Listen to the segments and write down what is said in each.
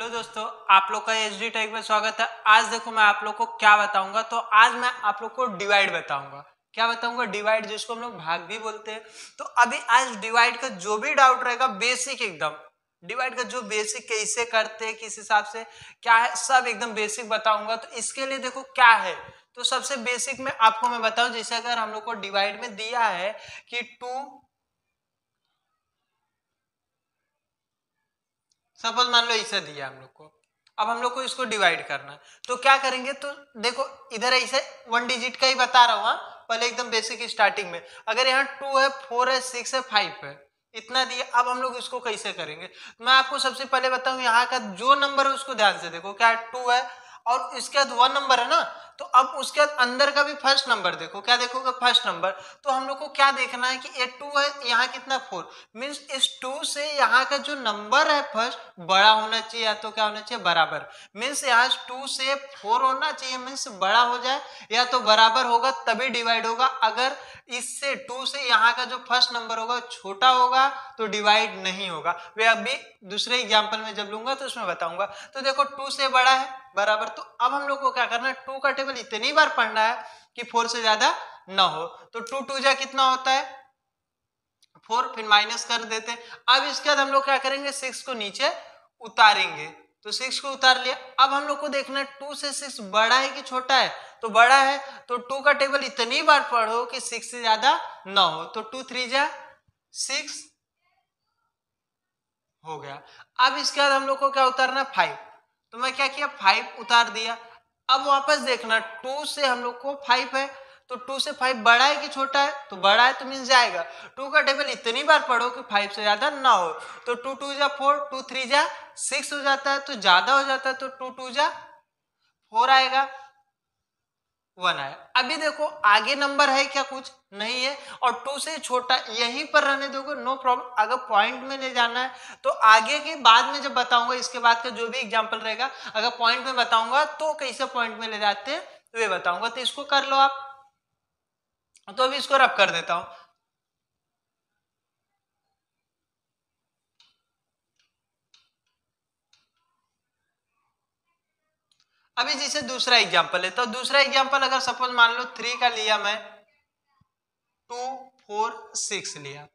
Hello दोस्तों, आप लोग का एचडी टेक में स्वागत है। आज देखो मैं आप लोग को क्या बताऊंगा। तो आज मैं आप लोग को डिवाइड बताऊंगा। क्या बताऊंगा? डिवाइड, जिसको हम लोग भाग भी बोलते हैं। तो अभी आज डिवाइड का जो भी डाउट रहेगा, बेसिक एकदम डिवाइड का जो बेसिक कैसे करते हैं, किस हिसाब से क्या है, सब एकदम बेसिक बताऊंगा। तो इसके लिए देखो क्या है, तो सबसे बेसिक में आपको मैं बताऊं, जैसे अगर हम लोग को डिवाइड में दिया है कि 2, सपोज मान लो इसे दिया हम लोग को, अब हम लोग को इसको डिवाइड करना है। तो क्या करेंगे? तो देखो इधर ऐसे 1 डिजिट का ही बता रहा हूं। पहले एकदम बेसिक स्टार्टिंग में, अगर यहाँ 2 है, 4 है, 6 है, 5 है, इतना दिया। अब हम लोग इसको कैसे करेंगे? मैं आपको सबसे पहले बताऊं, यहाँ का जो नंबर है उसको ध्यान से देखो। क्या 2 है और इसके बाद 1 नंबर है ना, तो अब उसके बाद अंदर का भी फर्स्ट नंबर देखो। क्या देखोगे? First number. तो हम लोग को क्या देखना है कि ये 2 है, यहाँ कितना 4, मीन्स इस 2 से यहाँ का जो नंबर है फर्स्ट बड़ा होना चाहिए, या तो क्या होना चाहिए? बराबर। मीन्स यहाँ 2 से 4 होना चाहिए, मीन्स बड़ा हो जाए या तो बराबर होगा, तभी डिवाइड होगा। अगर इससे 2 से यहाँ का जो फर्स्ट नंबर होगा छोटा होगा तो डिवाइड नहीं होगा। वे अभी दूसरे एग्जांपल में जब लूंगा तो उसमें बताऊंगा। तो देखो 2 से बड़ा है, बराबर। तो अब हम लोग को क्या करना है? 2 का टेबल इतनी बार पढ़ना है कि 4 से ज्यादा ना हो। तो 2 2 जा कितना होता है? 4, फिर माइनस कर देते हैं। अब इसके बाद हम लोग क्या करेंगे? 6 को नीचे उतारेंगे। तो 6 को उतार लिया। अब हम लोग को देखना है 2 से 6 बड़ा है कि छोटा है। तो बड़ा है, तो 2 का टेबल इतनी बार पढ़ो कि 6 से ज्यादा ना हो। तो 2 3 जा 6 हो गया। अब इसके बाद हम लोग को क्या उतारना? 5। तो मैं क्या किया? 5 उतार दिया। अब वापस देखना, 2 से हम लोग को 5 है, तो 2 से 5 बड़ा है कि छोटा है? तो बड़ा है, तो मीन जाएगा। 2 का टेबल इतनी बार पढ़ो कि 5 से ज्यादा ना हो। तो 2 2 जा 4, 2 3 जा 6 हो जाता है, तो ज्यादा हो जाता है। तो 2 2 जा 4 आएगा, 1 आया। अभी देखो आगे नंबर है क्या? कुछ नहीं है। और 2 से छोटा यहीं पर रहने दोगे, नो प्रॉब्लम। अगर पॉइंट में ले जाना है तो आगे के बाद में जब बताऊंगा, इसके बाद का जो भी एग्जांपल रहेगा, अगर पॉइंट में बताऊंगा तो कैसे पॉइंट में ले जाते हैं तो ये बताऊंगा। तो इसको कर लो आप। तो अभी इसको रब कर देता हूं। अभी जैसे दूसरा एग्जांपल है, तो दूसरा एग्जांपल अगर सपोज मान लो 3 का लिया मैं, 2 4 6 लिया,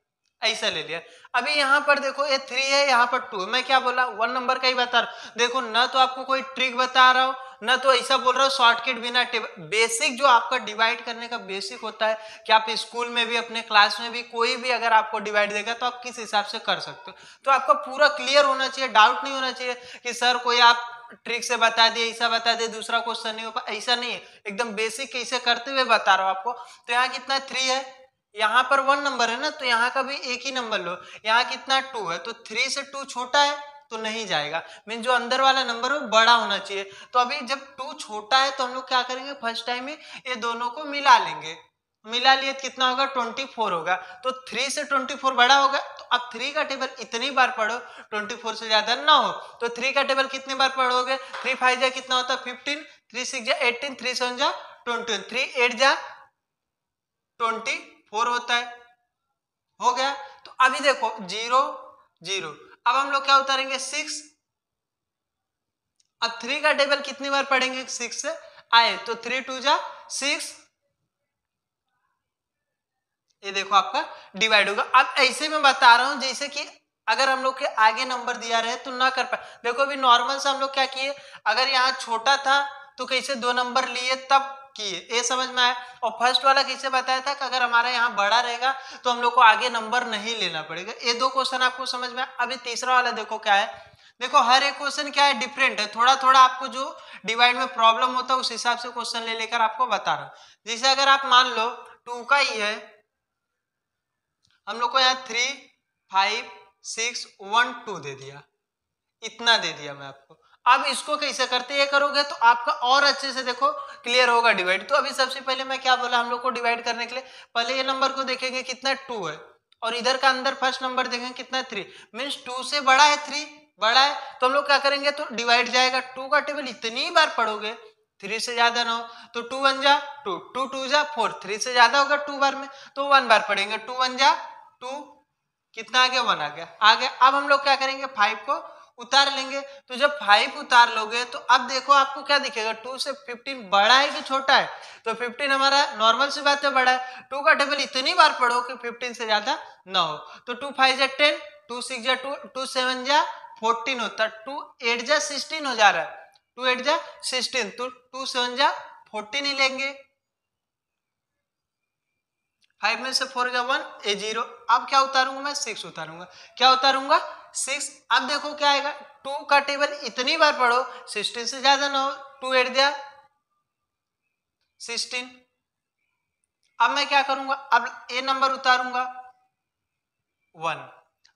ऐसा ले लिया। अभी यहाँ पर देखो ये 3 है, यहाँ पर 2 है। मैं क्या बोला? 1 नंबर का ही बता रहा। देखो ना तो आपको कोई ट्रिक बता रहा हूँ, ना तो ऐसा बोल रहा हूँ शॉर्टकट बिना टेबल। बेसिक जो आपका डिवाइड करने का बेसिक होता है कि आप स्कूल में भी, अपने क्लास में भी, कोई भी अगर आपको डिवाइड देगा तो आप किस हिसाब से कर सकते हो। तो आपका पूरा क्लियर होना चाहिए, डाउट नहीं होना चाहिए कि सर कोई आप ट्रिक से बता दिए, ऐसा बता दिए, दूसरा क्वेश्चन नहीं हो पाया। ऐसा नहीं है, एकदम बेसिक कैसे करते हुए बता रहा हूँ आपको। तो यहाँ कितना 3 है, यहाँ पर 1 नंबर है ना, तो यहाँ का भी एक ही नंबर लो। यहाँ कितना 2 है, तो 3 से 2 छोटा है तो नहीं जाएगा। मीन जो अंदर वाला नंबर है वो बड़ा होना चाहिए। तो अभी जब 2 छोटा है तो हम लोग क्या करेंगे? फर्स्ट टाइम में ये दोनों को मिला लेंगे। मिला लिए तो कितना होगा? 24 होगा। तो 3 से 24 बड़ा होगा। तो अब 3 का टेबल इतनी बार पढ़ो 24 से ज्यादा ना हो। तो 3 का टेबल कितनी बार पढ़ोगे? 3 5 जा कितना होता है? 15, 3 6 जा 18, 3 7 जा 20, 3 8 जा 24 होता है। हो गया। तो अभी देखो 0 0। अब हम लोग क्या उतारेंगे? 6। अब 3 का टेबल कितनी बार पढ़ेंगे? 6 से आए, तो 3 2 जा 6। ये देखो आपका डिवाइड होगा। अब ऐसे में बता रहा हूं जैसे कि अगर हम लोग के आगे नंबर दिया रहे तो ना कर पाए। देखो अभी नॉर्मल से हम लोग क्या किए, अगर यहाँ छोटा था तो कैसे 2 नंबर लिए तब किए, ये समझ में आया। और फर्स्ट वाला कैसे बताया था कि अगर हमारा यहाँ बड़ा रहेगा तो हम लोग को आगे नंबर नहीं लेना पड़ेगा। ये 2 क्वेश्चन आपको समझ में आया। अभी तीसरा वाला देखो क्या है। देखो हर एक क्वेश्चन क्या है? डिफरेंट है। थोड़ा थोड़ा आपको जो डिवाइड में प्रॉब्लम होता है उस हिसाब से क्वेश्चन ले लेकर आपको बता रहा हूं। जैसे अगर आप मान लो 2 का ही है, हम लोग को यहाँ 3 5 6 1 2 दे दिया, इतना दे दिया मैं आपको। अब इसको कैसे करते ये करोगे तो आपका और अच्छे से देखो क्लियर होगा डिवाइड। तो अभी सबसे पहले मैं क्या बोला, हम लोग को डिवाइड करने के लिए पहले ये नंबर को देखेंगे कितना 2 है, और इधर का अंदर फर्स्ट नंबर देखेंगे कितना 3, मीन्स 2 से बड़ा है 3, बड़ा है। तो हम लोग क्या करेंगे? तो डिवाइड जाएगा। 2 का टेबल इतनी बार पढ़ोगे 3 से ज्यादा ना हो। तो 2 1 जा 2, 2 2 जा 4, 3 से ज्यादा होगा 2 बार में तो 1 बार पढ़ेंगे। 2 1 जा 2, कितना आ गया? 1 आ गया। अब हम लोग क्या करेंगे? 5 को उतार लेंगे। तो जब 5 उतार लोगे तो अब देखो आपको क्या दिखेगा, 2 से 15 बड़ा है कि छोटा है? तो 15 हमारा नॉर्मल सी बात है बड़ा है। 2 का टेबल इतनी बार पढ़ो कि 15 से ज्यादा ना हो। तो 2 5 जा 10, 2 6 जा 2, 2 7 जा 14 होता है, 2 8 जा 16 हो जा रहा है, 2 8 जा 16, तो 2 7 जा 14 ही लेंगे। 5 में से 4 गया 1, ए 0। अब क्या उतारूंगा मैं? 6 उतारूंगा। क्या उतारूंगा? 6। अब देखो क्या आएगा, 2 का टेबल इतनी बार पढ़ो 16 से ज्यादा ना हो, 2 8 जा 16। अब मैं क्या करूंगा, अब ए नंबर उतारूंगा 1।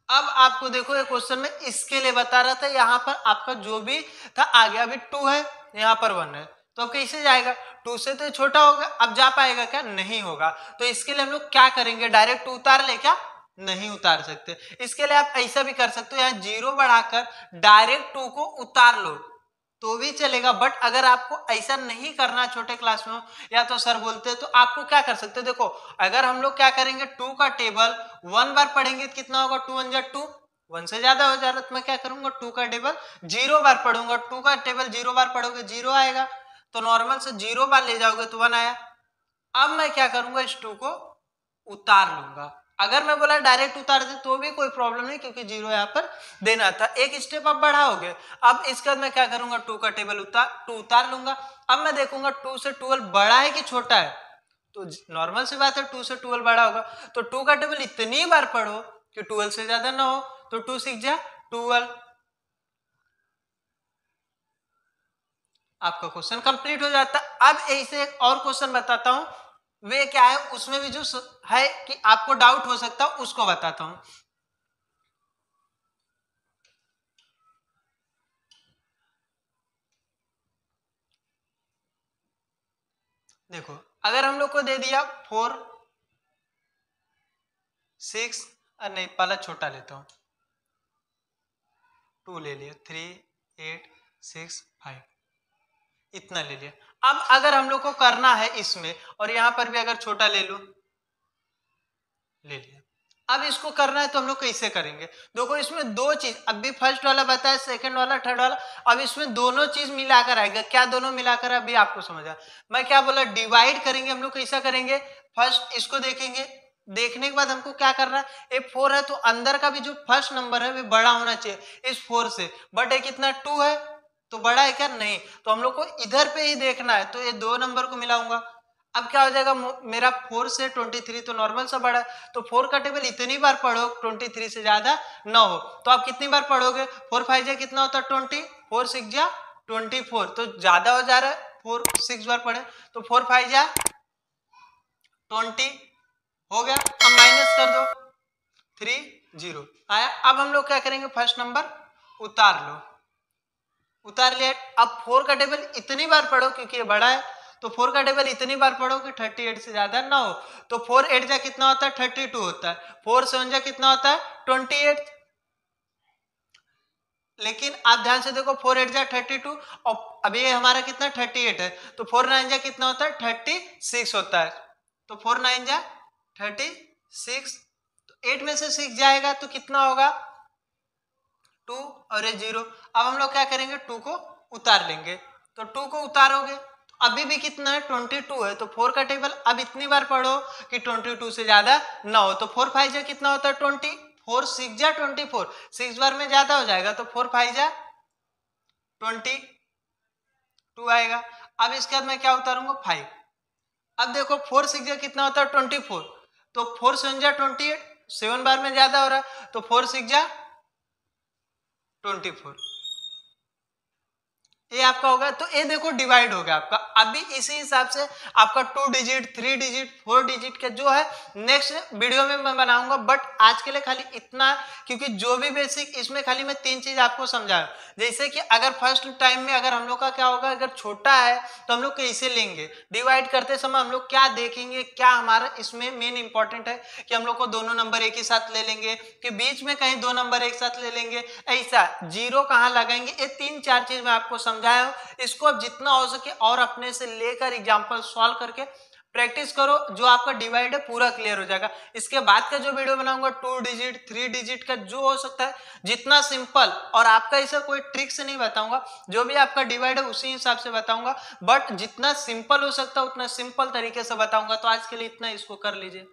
अब आपको देखो ये क्वेश्चन में इसके लिए बता रहा था, यहां पर आपका जो भी था आ गया। अभी 2 है, यहां पर 1 है, तो अब कैसे जाएगा? 2 से तो छोटा होगा, अब जा पाएगा क्या? नहीं होगा। तो इसके लिए हम लोग क्या करेंगे, डायरेक्ट 2 उतार ले क्या? नहीं उतार सकते। इसके लिए आप ऐसा भी कर सकते हो, यहाँ 0 बढ़ाकर डायरेक्ट 2 को उतार लो तो भी चलेगा। बट अगर आपको ऐसा नहीं करना, छोटे क्लास में हो या तो सर बोलते हैं, तो आपको क्या कर सकते हो, देखो अगर हम लोग क्या करेंगे, 2 का टेबल 1 बार पढ़ेंगे तो कितना होगा, 2 1 जा 2, 1 से ज्यादा हो जा रहा है, तो मैं क्या करूंगा, 2 का टेबल 0 बार पढ़ूंगा। 2 का टेबल 0 बार पढ़ोगे 0 आएगा, तो नॉर्मल से 0 बार ले जाओगे तो 1 आया। अब मैं क्या करूंगा, इस 2 को उतार लूंगा। अगर मैं बोला डायरेक्ट उतार दे तो भी कोई प्रॉब्लम नहीं, क्योंकि 0 यहाँ पर देना था। एक स्टेप अब बढ़ाओगे। अब इसके बाद मैं क्या करूंगा, 2 का टेबल उतार लूंगा। अब मैं देखूंगा 2 से 12 बड़ा है कि छोटा है, तो नॉर्मल सी बात है 2 से 12 बड़ा होगा। तो 2 का टेबल इतनी बार पढ़ो कि 12 से ज्यादा ना हो, तो 2 6 जा 12। आपका क्वेश्चन कंप्लीट हो जाता। अब ऐसे एक और क्वेश्चन बताता हूं, वे क्या है, उसमें भी जो है कि आपको डाउट हो सकता है उसको बताता हूं। देखो अगर हम लोग को दे दिया 4 6, नहीं पहला छोटा लेता हूं, 2 ले लिया, 3 8 6 5, इतना ले लिया। अब अगर हम लोग को करना है इसमें, और यहां पर भी अगर छोटा ले लो, ले लिया। अब इसको करना है तो हम लोग कैसे करेंगे, देखो इसमें दो चीज, अभी फर्स्ट वाला बताया, सेकंड वाला, थर्ड वाला, अब इसमें दोनों चीज मिलाकर आएगा। क्या दोनों मिलाकर, अभी आपको समझा। मैं क्या बोला, डिवाइड करेंगे हम लोग, कैसा करेंगे, फर्स्ट इसको देखेंगे, देखने के बाद हमको क्या करना है, ये 4 है तो अंदर का भी जो फर्स्ट नंबर है वो बड़ा होना चाहिए इस 4 से, बट ये कितना 2 है तो बड़ा है क्या, नहीं, तो हम लोग को इधर पे ही देखना है, तो ये 2 नंबर को मिलाऊंगा। अब क्या हो जाएगा, मेरा 4 से 23 तो नॉर्मल सा बड़ा है, तो 4 का टेबल इतनी बार पढ़ो 23 से ज्यादा ना हो, तो आप कितनी बार पढ़ोगे, 4 5 जा कितना होता है 20, 4 6 जा 24, तो ज्यादा हो जा रहा है, 4 6 बार पढ़े तो 4 5 जा 20 हो गया। अब माइनस कर दो, 3 0 आया। अब हम लोग क्या करेंगे, फर्स्ट नंबर उतार लो, उतार लिया। अब 4 का टेबल इतनी बार पढ़ो क्योंकि ये बड़ा है, तो 4 का टेबल इतनी बार पढ़ो कि 38 से ज्यादा ना हो, तो 4 8 जा कितना होता है 32 होता है, 4 7 जा कितना होता है 28। लेकिन आप ध्यान से देखो 4 8 जा 32, और अभी ये हमारा कितना 38 है, तो 4 9 जा कितना होता है 36 होता है, तो 4 9 जा 36, तो 8 में से 6 जाएगा तो कितना होगा 2 और ये 0। अब हम लोग क्या करेंगे, 2 को उतार लेंगे, तो 2 को उतारोगे तो अभी भी कितना है 22 है, तो 4 का टेबल अब इतनी बार पढ़ो कि 22 से ज्यादा ना हो, तो 4 5 जा कितना होता है 20, 4 6 जा 24, 6 बार में ज्यादा हो जाएगा, तो 4 5 जा 22 आएगा। अब इसके बाद मैं क्या उतारूंगा 5। अब देखो 4 6 जा कितना होता है 24, तो 4 7 जा 28, 7 बार में ज्यादा हो रहा है, तो 4 6 जा 24, ये आपका होगा। तो ये देखो डिवाइड हो गया आपका। अभी इसी हिसाब से आपका 2 डिजिट 3 डिजिट 4 डिजिट का जो है नेक्स्ट वीडियो में मैं बनाऊंगा, बट आज के लिए खाली इतना, क्योंकि जो भी बेसिक इसमें खाली मैं 3 चीज आपको समझाया। जैसे कि अगर फर्स्ट टाइम में अगर हम लोग का क्या होगा, अगर छोटा है तो हम लोग कैसे लेंगे, डिवाइड करते समय हम लोग क्या देखेंगे, क्या हमारा इसमें मेन इंपॉर्टेंट है कि हम लोग को दोनों नंबर एक ही साथ ले लेंगे, कि बीच में कहीं 2 नंबर एक साथ ले लेंगे, ऐसा 0 कहाँ लगाएंगे, ये 3 4 चीज मैं आपको समझाया हूं। इसको अब जितना हो सके और अपने से लेकर एग्जांपल सॉल्व करके प्रैक्टिस करो, जो आपका डिवाइड है पूरा क्लियर हो जाएगा। इसके बाद का जो वीडियो बनाऊंगा 2 डिजिट 3 डिजिट का जो हो सकता है जितना सिंपल, और आपका ऐसा कोई ट्रिक से नहीं बताऊंगा, जो भी आपका डिवाइड है उसी हिसाब से बताऊंगा, बट जितना सिंपल हो सकता है उतना सिंपल तरीके से बताऊंगा। तो आज के लिए इतना, इसको कर लीजिए।